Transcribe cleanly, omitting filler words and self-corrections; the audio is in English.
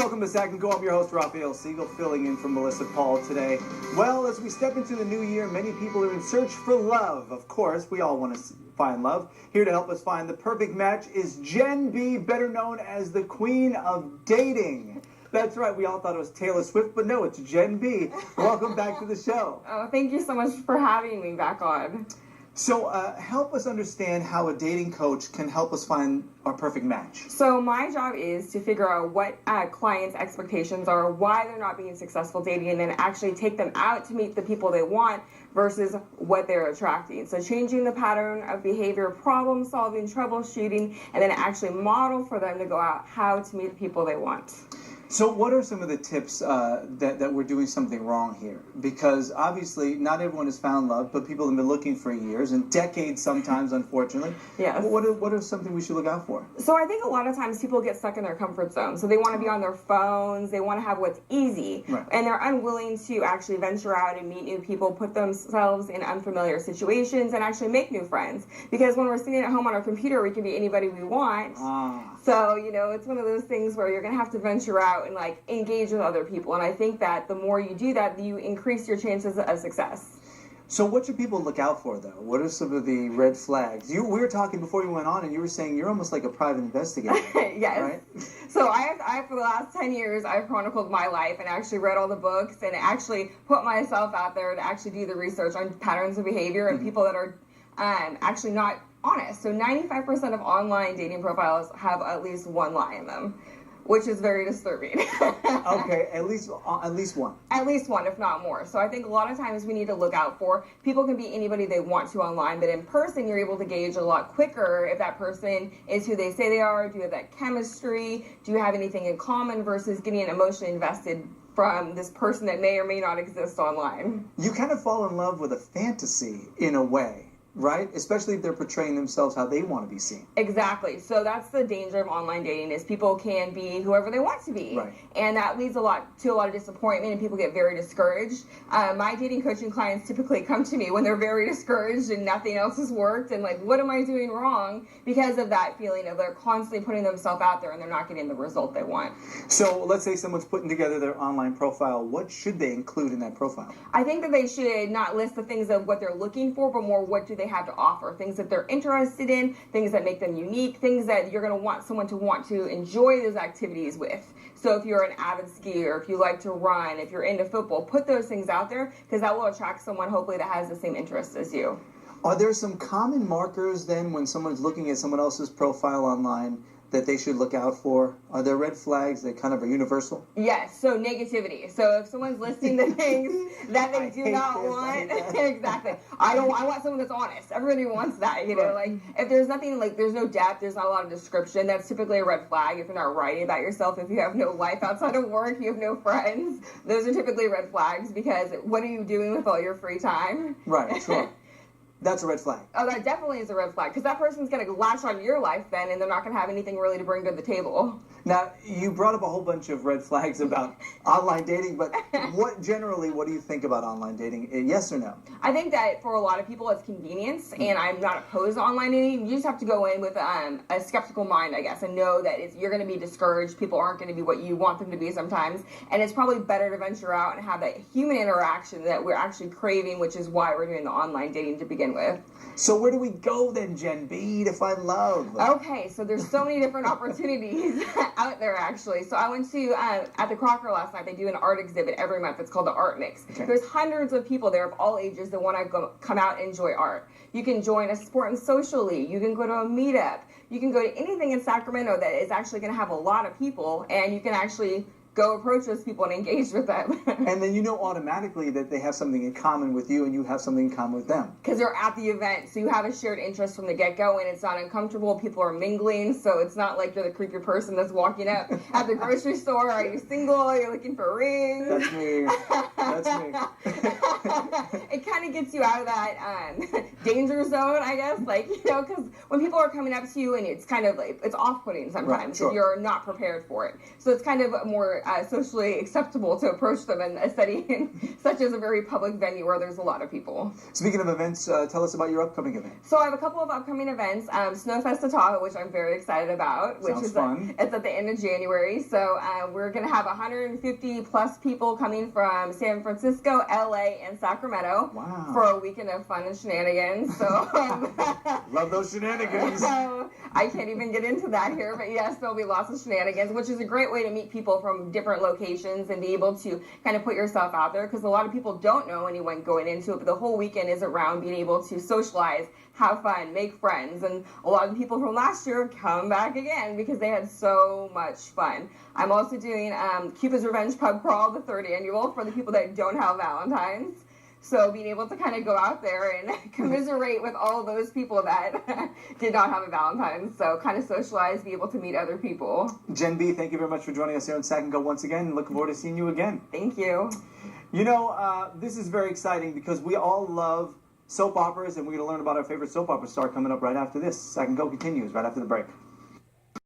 Welcome to Sac Company. I'm your host, Raphael Siegel, filling in for Melissa Paul today. Well, as we step into the new year, many people are in search for love. Of course, we all want to find love. Here to help us find the perfect match is Jen B., better known as the Queen of Dating. That's right, we all thought it was Taylor Swift, but no, it's Jen B. Welcome back to the show. Oh, thank you so much for having me back on. So help us understand how a dating coach can help us find our perfect match. So my job is to figure out what clients' expectations are, why they're not being successful dating, and then actually take them out to meet the people they want versus what they're attracting. So changing the pattern of behavior, problem solving, troubleshooting, and then actually model for them to go out how to meet the people they want. So what are some of the tips that we're doing something wrong here? Because obviously not everyone has found love, but people have been looking for years and decades sometimes, unfortunately. Yes. What are something we should look out for? So I think a lot of times people get stuck in their comfort zone. So they want to be on their phones, they want to have what's easy, right, and they're unwilling to actually venture out and meet new people, put themselves in unfamiliar situations, and actually make new friends. Because when we're sitting at home on our computer, we can be anybody we want. So, it's one of those things where you're going to have to venture out and engage with other people. And I think that the more you do that, you increase your chances of success. So what should people look out for, though? What are some of the red flags? We were talking before you went on, and you were saying you're almost like a private investigator. Yes. Right? So I, for the last 10 years, I've chronicled my life and actually read all the books and actually put myself out there to actually do the research on patterns of behavior and people that are actually not honest. So 95% of online dating profiles have at least one lie in them, which is very disturbing. Okay, at least one. At least one, if not more. So I think a lot of times we need to look out for, people can be anybody they want to online, but in person you're able to gauge a lot quicker if that person is who they say they are. Do you have that chemistry? Do you have anything in common versus getting emotionally invested from this person that may or may not exist online? You kind of fall in love with a fantasy in a way. Right? Especially if they're portraying themselves how they want to be seen. Exactly. So that's the danger of online dating, is people can be whoever they want to be. Right. And that leads to a lot of disappointment, and people get very discouraged. My dating coaching clients typically come to me when they're very discouraged and nothing else has worked, and what am I doing wrong? Because of that feeling of they're constantly putting themselves out there and they're not getting the result they want. So let's say someone's putting together their online profile. What should they include in that profile? I think that they should not list the things of what they're looking for, but more what do they have to offer, things that they're interested in, things that make them unique, things that you're going to want someone to want to enjoy those activities with. So if you're an avid skier, if you like to run, if you're into football, put those things out there, because that will attract someone hopefully that has the same interests as you. Are there some common markers then when someone's looking at someone else's profile online that they should look out for? Are there red flags that kind of are universal? Yes, so negativity. So if someone's listing the things that they do not want, exactly. I want someone that's honest. Everybody wants that, Right. If there's nothing, there's no depth, there's not a lot of description, that's typically a red flag. If you're not writing about yourself, if you have no life outside of work, you have no friends, those are typically red flags, because what are you doing with all your free time? Right, sure. That's a red flag. Oh, that definitely is a red flag, because that person's going to latch on your life then, and they're not going to have anything really to bring to the table. Now, you brought up a whole bunch of red flags about online dating, but what do you think about online dating? Yes or no? I think that for a lot of people it's convenience, and I'm not opposed to online dating. You just have to go in with a skeptical mind, I guess, and know that you're going to be discouraged. People aren't going to be what you want them to be sometimes, and it's probably better to venture out and have that human interaction that we're actually craving, which is why we're doing the online dating to begin with. So where do we go then, Jen B, to find love? Okay, so there's so many different opportunities out there, actually. So I went to, at the Crocker last night, they do an art exhibit every month. It's called the Art Mix. Okay. There's hundreds of people there of all ages that want to come out and enjoy art. You can join a sport and social league. You can go to a meetup. You can go to anything in Sacramento that is actually going to have a lot of people, and you can actually go approach those people and engage with them. And then automatically that they have something in common with you and you have something in common with them. Because they're at the event, so you have a shared interest from the get-go, and it's not uncomfortable. People are mingling, so it's not like you're the creepy person that's walking up at the grocery store. Are you single? Are you looking for a ring? That's me. That's me. It kind of gets you out of that danger zone, I guess. Because when people are coming up to you, and it's kind of it's off-putting sometimes, right, sure, if you're not prepared for it. So it's kind of more socially acceptable to approach them in a setting such as a very public venue where there's a lot of people. Speaking of events, tell us about your upcoming event. So I have a couple of upcoming events. Snowfest of Tahoe, which I'm very excited about, which is fun. It's at the end of January. So we're going to have 150 plus people coming from San Francisco, LA, and Sacramento for a weekend of fun and shenanigans. So love those shenanigans. I can't even get into that here, but yes, there'll be lots of shenanigans, which is a great way to meet people from different locations and be able to kind of put yourself out there, because a lot of people don't know anyone going into it, but the whole weekend is around being able to socialize, have fun, make friends, and a lot of the people from last year come back again because they had so much fun. I'm also doing Cupid's Revenge Pub Crawl, the 3rd annual, for the people that don't have Valentines. So being able to kind of go out there and commiserate with all those people that did not have a Valentine's. So kind of socialize, be able to meet other people. Jen B, thank you very much for joining us here on Sac and Go once again. Looking forward to seeing you again. Thank you. You know, this is very exciting because we all love soap operas, and we're going to learn about our favorite soap opera star coming up right after this. Sac and Go continues right after the break.